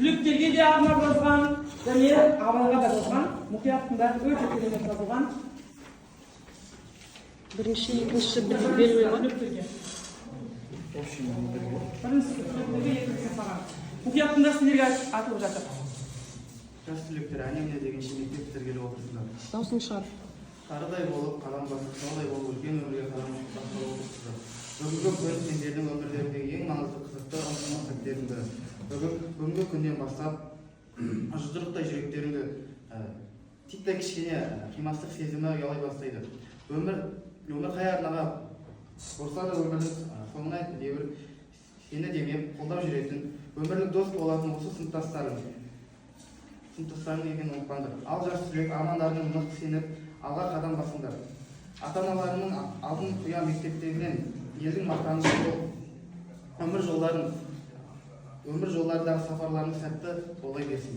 түлектерге де арнап жазған және Абайға да жазған. Мұқияттың бәрі өте керемет жазылған. Бірінші, екінші белгі ма? Бірінші түлектерге, екінші саған. Мұқияттың да сендерге атылып жатыр. Жас түлектер әне-міне дегенше мектептерге келіп отырсыздар. Даусың шығар. Қарыдай болып, қалам басып, таудай болып, үлкен өмірге қарамай басып отырсыздар. Бүгінгі күн сендердің өмірлеріндегі ең маңызды қызықты ұмытылмас сәттердің бірі. Бүгінгі күннен бастап жұдырықтай жүректеріңді титтей кішкене қимастық сезімі ұялай бастайды. Өмір қай арнаға болса да өмірлік соңына дейін сені демеп қолдап жүретін, өмірлік дос болатын осы сыныптастарың екенін ұмытпаңдар. Ал жас түлек амандарының нық сеніп алға қадам басыңдар. Ата-аналарының алдын құя мектептерінен елдің мақтанышы өмір жолдарындағы сапарларының сәтті болай берсін.